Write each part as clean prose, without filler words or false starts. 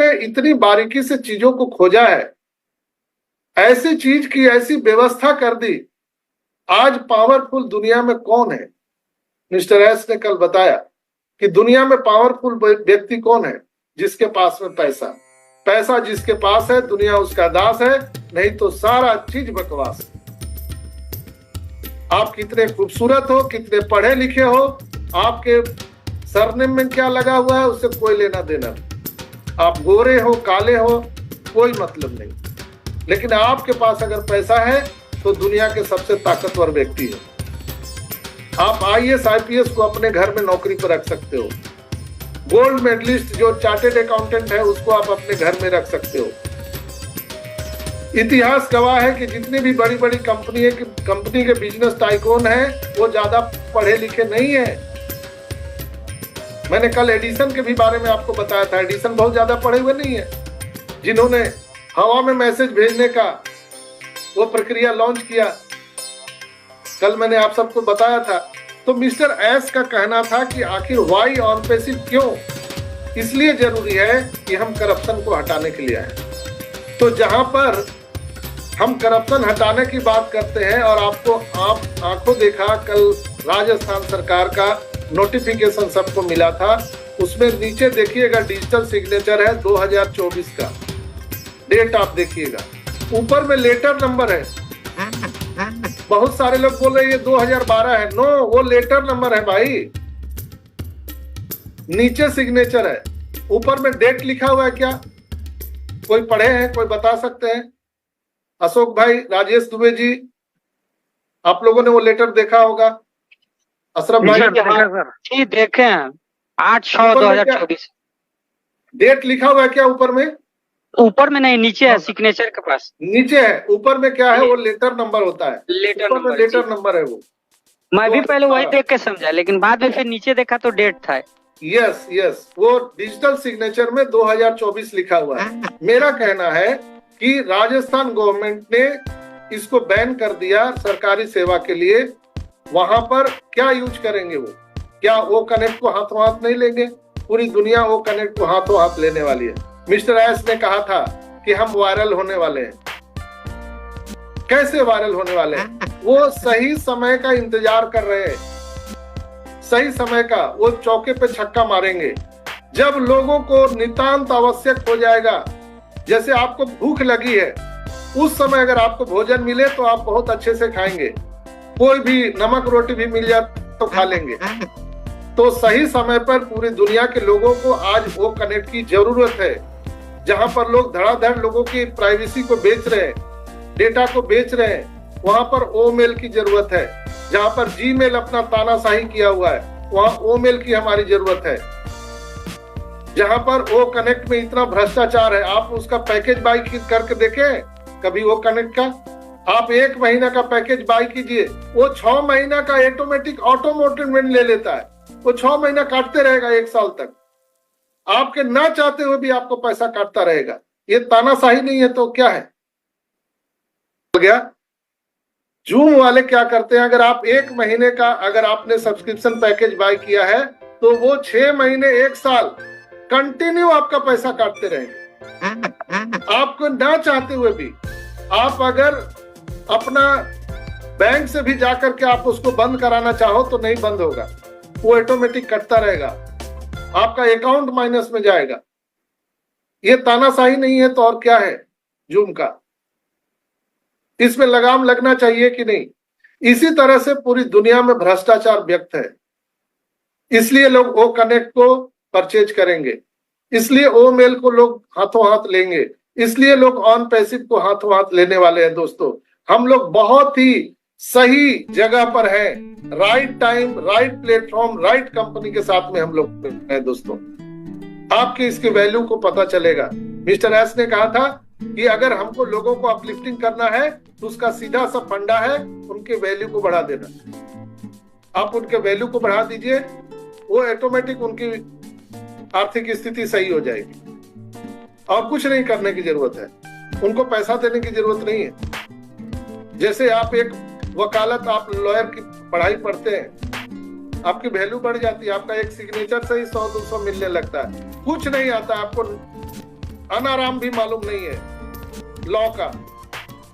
उसने इतनी बारीकी से चीजों को खोजा है, ऐसी चीज की ऐसी व्यवस्था कर दी। आज पावरफुल दुनिया में कौन है? मिस्टर एस ने कल बताया कि दुनिया में पावरफुल व्यक्ति कौन है? जिसके पास में पैसा, पैसा जिसके पास है दुनिया उसका दास है, नहीं तो सारा चीज बकवास है। आप कितने खूबसूरत हो, कितने पढ़े लिखे हो, आपके सरनेम में क्या लगा हुआ है उससे कोई लेना देना नहीं। आप गोरे हो काले हो कोई मतलब नहीं, लेकिन आपके पास अगर पैसा है तो दुनिया के सबसे ताकतवर व्यक्ति है। आप IAS IPS को अपने घर में नौकरी पर रख सकते हो। गोल्ड मेडलिस्ट जो चार्टेड अकाउंटेंट है उसको आप अपने घर में रख सकते हो। इतिहास गवाह है कि जितनी भी बड़ी बड़ी कंपनी के बिजनेस टाइकून हैं वो ज्यादा पढ़े लिखे नहीं है। मैंने कल एडिसन के भी बारे में आपको बताया था, एडिसन बहुत ज्यादा पढ़े हुए नहीं है, जिन्होंने हवा में मैसेज भेजने का वो प्रक्रिया लॉन्च किया, कल मैंने आप सबको बताया था। तो मिस्टर एस का कहना था कि आखिर वाई ऑन पैसिव क्यों? इसलिए जरूरी है कि हम करप्शन को हटाने के लिए आए। तो जहां पर हम करप्शन हटाने की बात करते हैं, और आपको आप आंखों देखा कल राजस्थान सरकार का नोटिफिकेशन सबको मिला था, उसमें नीचे देखिएगा डिजिटल सिग्नेचर है 2024 का डेट, आप देखिएगा ऊपर में लेटर नंबर है। बहुत सारे लोग बोल रहे हैं ये 2012 है, नो वो लेटर नंबर है भाई, नीचे सिग्नेचर है, ऊपर में डेट लिखा हुआ है। क्या कोई पढ़े हैं? कोई बता सकते हैं? अशोक भाई, राजेश दुबे जी, आप लोगों ने वो लेटर देखा होगा। अशरफ भाई जी देखे हैं, 8/6/2024 डेट लिखा हुआ है क्या ऊपर में? ऊपर में नहीं, नीचे है, सिग्नेचर के पास नीचे है। ऊपर में क्या है? वो लेटर नंबर होता है, लेटर नंबर है वो। मैं भी पहले वही देख के समझा, लेकिन बाद में फिर नीचे देखा तो डेट था। यस, वो डिजिटल सिग्नेचर में 2024 लिखा हुआ है। मेरा कहना है कि राजस्थान गवर्नमेंट ने इसको बैन कर दिया सरकारी सेवा के लिए। वहां पर क्या यूज करेंगे वो? क्या वो कनेक्ट को हाथों हाथ नहीं लेंगे? पूरी दुनिया वो कनेक्ट को हाथों हाथ लेने वाली है। मिस्टर एस ने कहा था कि हम वायरल होने वाले हैं। कैसे वायरल होने वाले हैं? वो सही समय का इंतजार कर रहे हैं, सही समय का। वो चौके पे छक्का मारेंगे जब लोगों को नितांत आवश्यक हो जाएगा। जैसे आपको भूख लगी है, उस समय अगर आपको भोजन मिले तो आप बहुत अच्छे से खाएंगे, कोई भी नमक रोटी भी मिल जाए तो खा लेंगे। तो सही समय पर पूरी दुनिया के लोगों को आज वो कनेक्ट की जरूरत है, जहां पर लोग धड़ाधड़ लोगों की प्राइवेसी को बेच रहे हैं, डेटा को बेच रहे हैं। वहां पर ओ मेल की जरूरत है। जहां पर जीमेल अपना तानाशाही किया हुआ है, वहां ओ मेल की हमारी जरूरत है। जहां पर ओ कनेक्ट में इतना भ्रष्टाचार है, आप उसका पैकेज बाई करके देखें कभी वो कनेक्ट का। आप 1 महीना का पैकेज बाई कीजिए, वो 6 महीना का ऑटोमेटिक ऑटोमेटेड ले लेता है। वो 6 महीना काटते रहेगा 1 साल तक, आपके ना चाहते हुए भी आपको पैसा काटता रहेगा। ये तानाशाही नहीं है तो क्या है? गया जूम वाले क्या करते हैं, अगर आप 1 महीने का अगर आपने सब्सक्रिप्शन पैकेज बाय किया है तो वो 6 महीने 1 साल कंटिन्यू आपका पैसा काटते रहेंगे, आपको ना चाहते हुए भी। आप अगर अपना बैंक से भी जाकर के आप उसको बंद कराना चाहो तो नहीं बंद होगा, वो ऑटोमेटिक कटता रहेगा, आपका अकाउंट माइनस में जाएगा। ये तानाशाही नहीं है तो और क्या है जूम का? इसमें लगाम लगना चाहिए कि नहीं? इसी तरह से पूरी दुनिया में भ्रष्टाचार व्यक्त है, इसलिए लोग ओ कनेक्ट को परचेज करेंगे, इसलिए ओ मेल को लोग हाथों हाथ लेंगे, इसलिए लोग ऑन पैसिव को हाथों हाथ लेने वाले हैं। दोस्तों, हम लोग बहुत ही सही जगह पर हैं, right time, right platform, right company के साथ में हम लोग हैं। दोस्तों, आपकी इसकी वैल्यू को पता चलेगा। मिस्टर एस ने कहा था कि अगर हमको लोगों को अपलिफ्टिंग करना है तो उसका सीधा सा फंडा है उनके वैल्यू को बढ़ा देना। आप उनके वैल्यू को बढ़ा दीजिए, वो ऑटोमेटिक उनकी आर्थिक स्थिति सही हो जाएगी। और कुछ नहीं करने की जरूरत है, उनको पैसा देने की जरूरत नहीं है। जैसे आप एक वकालत, आप लॉयर की पढ़ाई पढ़ते हैं, आपकी वैल्यू बढ़ जाती है, आपका एक सिग्नेचर से ही 100-200 मिलने लगता है। कुछ नहीं आता आपको, अनाराम भी मालूम नहीं है लॉ का,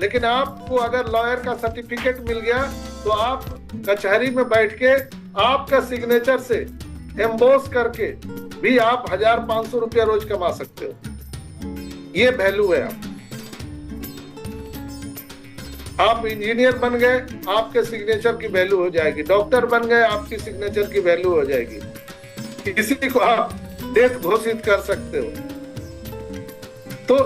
लेकिन आपको अगर लॉयर का सर्टिफिकेट मिल गया तो आप कचहरी में बैठ के आपका सिग्नेचर से एम्बोस करके भी आप 1,500 रुपया रोज कमा सकते हो। ये वैल्यू है। आप इंजीनियर बन गए, आपके सिग्नेचर की वैल्यू हो जाएगी। डॉक्टर बन गए, आपकी सिग्नेचर की वैल्यू हो जाएगी। किसी को आप डेथ घोषित कर सकते हो। तो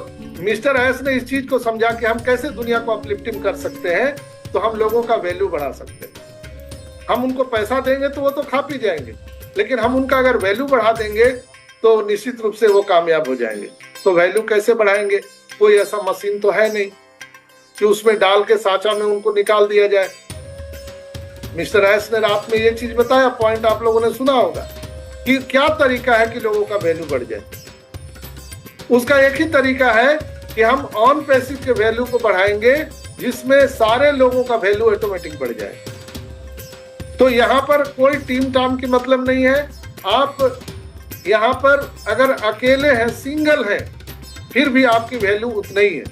मिस्टर एस ने इस चीज को समझा कि हम कैसे दुनिया को अपलिफ्टिंग कर सकते हैं, तो हम लोगों का वैल्यू बढ़ा सकते हैं। हम उनको पैसा देंगे तो वो तो खा पी जाएंगे, लेकिन हम उनका अगर वैल्यू बढ़ा देंगे तो निश्चित रूप से वो कामयाब हो जाएंगे। तो वैल्यू कैसे बढ़ाएंगे? कोई ऐसा मशीन तो है नहीं कि उसमें डाल के साचा में उनको निकाल दिया जाए। मिस्टर एस ने रात में ये चीज बताया, पॉइंट आप लोगों ने सुना होगा कि क्या तरीका है कि लोगों का वैल्यू बढ़ जाए। उसका एक ही तरीका है कि हम ऑन पैसिव के वैल्यू को बढ़ाएंगे, जिसमें सारे लोगों का वैल्यू ऑटोमेटिक बढ़ जाए। तो यहाँ पर कोई टीम टाम की मतलब नहीं है। आप यहाँ पर अगर अकेले हैं, सिंगल हैं, फिर भी आपकी वैल्यू उतनी ही है।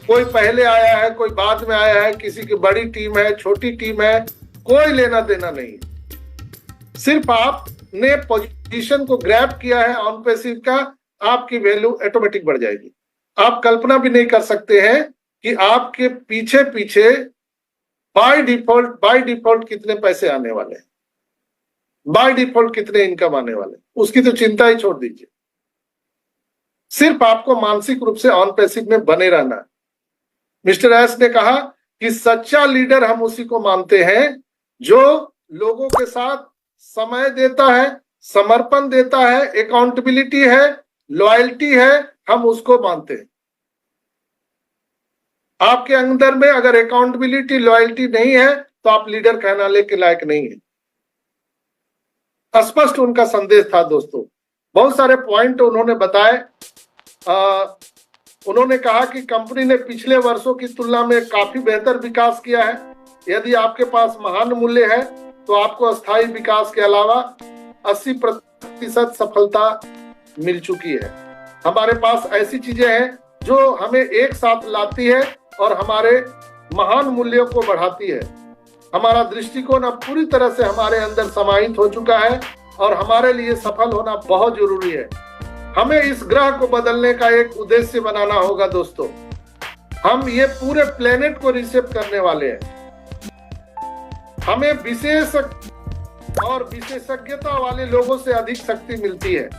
कोई पहले आया है, कोई बाद में आया है, किसी की बड़ी टीम है, छोटी टीम है, कोई लेना देना नहीं है। सिर्फ आपने पोजीशन को ग्रैब किया है ऑन पैसिव का, आपकी वैल्यू ऑटोमेटिक बढ़ जाएगी। आप कल्पना भी नहीं कर सकते हैं कि आपके पीछे पीछे बाय डिफॉल्ट कितने पैसे आने वाले हैं, बाय डिफॉल्ट कितने इनकम आने वाले, उसकी तो चिंता ही छोड़ दीजिए। सिर्फ आपको मानसिक रूप से ऑन पैसिव में बने रहना है। मिस्टर एस ने कहा कि सच्चा लीडर हम उसी को मानते हैं जो लोगों के साथ समय देता है, समर्पण देता है, अकाउंटेबिलिटी है, लॉयल्टी है, हम उसको मानते हैं। आपके अंदर में अगर अकाउंटेबिलिटी, लॉयल्टी नहीं है तो आप लीडर कहलाने के लायक नहीं है। स्पष्ट उनका संदेश था दोस्तों। बहुत सारे पॉइंट उन्होंने बताए। उन्होंने कहा कि कंपनी ने पिछले वर्षों की तुलना में काफी बेहतर विकास किया है। यदि आपके पास महान मूल्य है तो आपको स्थायी विकास के अलावा 80% सफलता मिल चुकी है। हमारे पास ऐसी चीजें हैं जो हमें एक साथ लाती है और हमारे महान मूल्यों को बढ़ाती है। हमारा दृष्टिकोण अब पूरी तरह से हमारे अंदर समाहित हो चुका है और हमारे लिए सफल होना बहुत जरूरी है। हमें इस ग्रह को बदलने का एक उद्देश्य बनाना होगा दोस्तों। हम ये पूरे प्लेनेट को रीसेप करने वाले हैं। हमें विशेष और विशेषज्ञता वाले लोगों से अधिक शक्ति मिलती है।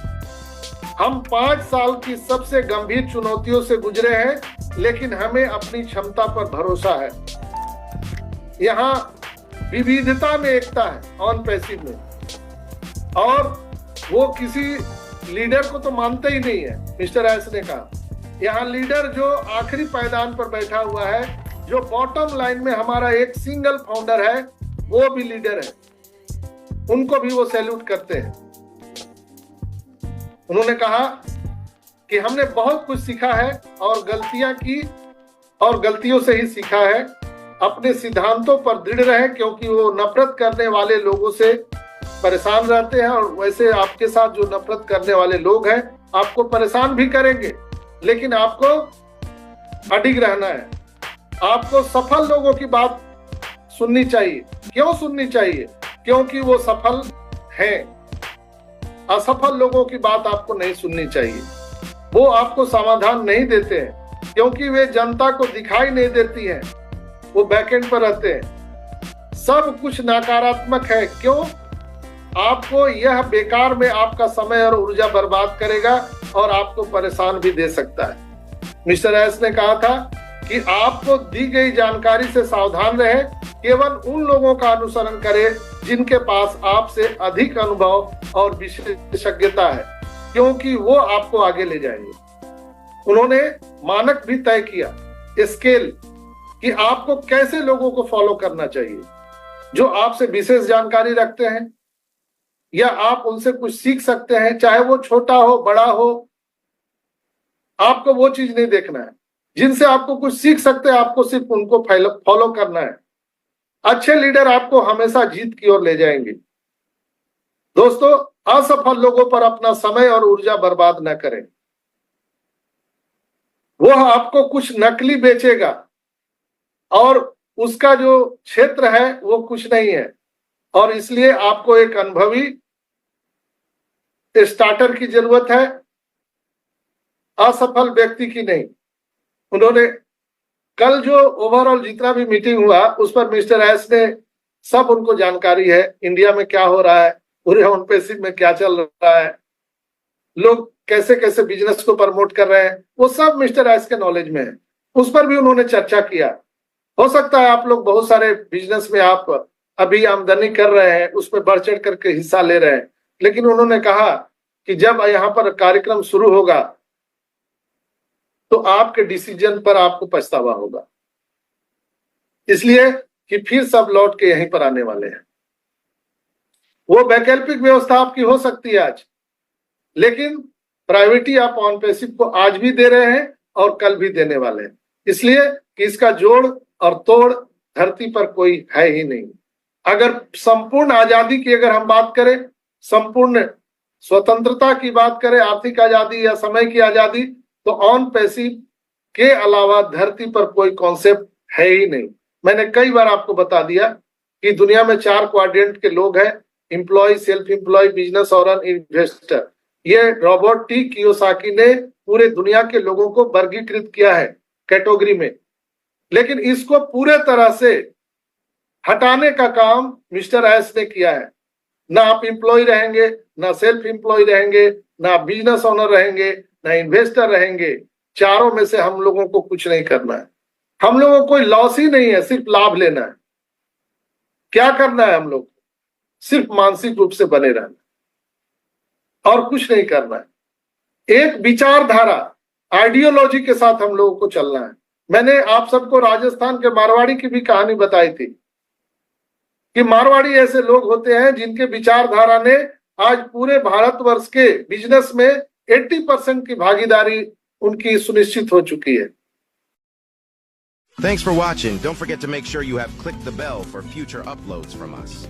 हम 5 साल की सबसे गंभीर चुनौतियों से गुजरे हैं, लेकिन हमें अपनी क्षमता पर भरोसा है। यहाँ विविधता में एकता है ऑन पैसिव में, और वो किसी लीडर को तो मानते ही नहीं है। मिस्टर एस ने कहा यहाँ लीडर जो आखिरी पायदान पर बैठा हुआ है, जो बॉटम लाइन में हमारा एक सिंगल फाउंडर है, वो भी लीडर है, उनको भी वो सैल्यूट करते हैं। उन्होंने कहा कि हमने बहुत कुछ सीखा है और गलतियां की और गलतियों से ही सीखा है। अपने सिद्धांतों पर दृढ़ रहे, क्योंकि वो नफरत करने वाले लोगों से परेशान रहते हैं, और वैसे आपके साथ जो नफरत करने वाले लोग हैं आपको परेशान भी करेंगे, लेकिन आपको अडिग रहना है। आपको सफल लोगों की बात सुननी चाहिए। क्यों सुननी चाहिए? क्योंकि वो सफल हैं। असफल लोगों की बात आपको नहीं सुननी चाहिए। वो आपको समाधान नहीं देते हैं, क्योंकि वे जनता को दिखाई नहीं देती हैं, वो बैकएंड पर रहते हैं। सब कुछ नकारात्मक है। क्यों? आपको यह बेकार में आपका समय और ऊर्जा बर्बाद करेगा और आपको परेशान भी दे सकता है। मिस्टर एस ने कहा था कि आपको दी गई जानकारी से सावधान रहे, केवल उन लोगों का अनुसरण करें जिनके पास आपसे अधिक अनुभव और विशेषज्ञता है, क्योंकि वो आपको आगे ले जाएंगे। उन्होंने मानक भी तय किया, स्केल, कि आपको कैसे लोगों को फॉलो करना चाहिए, जो आपसे विशेष जानकारी रखते हैं या आप उनसे कुछ सीख सकते हैं, चाहे वो छोटा हो बड़ा हो। आपको वो चीज नहीं देखना है। जिनसे आपको कुछ सीख सकते हैं, आपको सिर्फ उनको फॉलो करना है। अच्छे लीडर आपको हमेशा जीत की ओर ले जाएंगे। दोस्तों, असफल लोगों पर अपना समय और ऊर्जा बर्बाद न करें। वह आपको कुछ नकली बेचेगा और उसका जो क्षेत्र है वो कुछ नहीं है, और इसलिए आपको एक अनुभवी स्टार्टर की जरूरत है, असफल व्यक्ति की नहीं। उन्होंने कल जो ओवरऑल जितना भी मीटिंग हुआ उस पर मिस्टर एस ने सब उनको जानकारी है, इंडिया में क्या हो रहा है, पूरे ऑन पैसिव में क्या चल रहा है, लोग कैसे कैसे बिजनेस को प्रमोट कर रहे हैं, वो सब मिस्टर एस के नॉलेज में है। उस पर भी उन्होंने चर्चा किया। हो सकता है आप लोग बहुत सारे बिजनेस में आप अभी आमदनी कर रहे हैं, उसमें बढ़ चढ़ करके हिस्सा ले रहे हैं, लेकिन उन्होंने कहा कि जब यहाँ पर कार्यक्रम शुरू होगा तो आपके डिसीजन पर आपको पछतावा होगा, इसलिए कि फिर सब लौट के यहीं पर आने वाले हैं। वो वैकल्पिक व्यवस्था आपकी हो सकती है आज, लेकिन प्राइवेटी आप ऑन पैसिव को आज भी दे रहे हैं और कल भी देने वाले हैं, इसलिए कि इसका जोड़ और तोड़ धरती पर कोई है ही नहीं। अगर संपूर्ण आजादी की अगर हम बात करें, संपूर्ण स्वतंत्रता की बात करें, आर्थिक आजादी या समय की आजादी, तो ऑन पैसिव के अलावा धरती पर कोई कॉन्सेप्ट है ही नहीं। मैंने कई बार आपको बता दिया कि दुनिया में 4 क्वाड्रेंट के लोग हैं, एम्प्लॉय, सेल्फ एम्प्लॉय, बिजनेस और इन्वेस्टर। ये रॉबर्ट टी कियोसाकी ने पूरे दुनिया के लोगों को वर्गीकृत किया है कैटेगरी में, लेकिन इसको पूरे तरह से हटाने का काम मिस्टर एस ने किया है। ना आप एम्प्लॉय रहेंगे, ना सेल्फ एम्प्लॉय रहेंगे, ना बिजनेस ओनर रहेंगे, ना इन्वेस्टर रहेंगे। चारों में से हम लोगों को कुछ नहीं करना है। हम लोगों को कोई लॉस ही नहीं है, सिर्फ लाभ लेना है। क्या करना है हम लोग? सिर्फ मानसिक रूप से बने रहना और कुछ नहीं करना है। एक विचारधारा, आइडियोलॉजी के साथ हम लोगों को चलना है। मैंने आप सबको राजस्थान के मारवाड़ी की भी कहानी बताई थी कि मारवाड़ी ऐसे लोग होते हैं जिनके विचारधारा ने आज पूरे भारतवर्ष के बिजनेस में 80% की भागीदारी उनकी सुनिश्चित हो चुकी है। Thanks for watching. Don't forget to make sure you have clicked the bell for future uploads from us.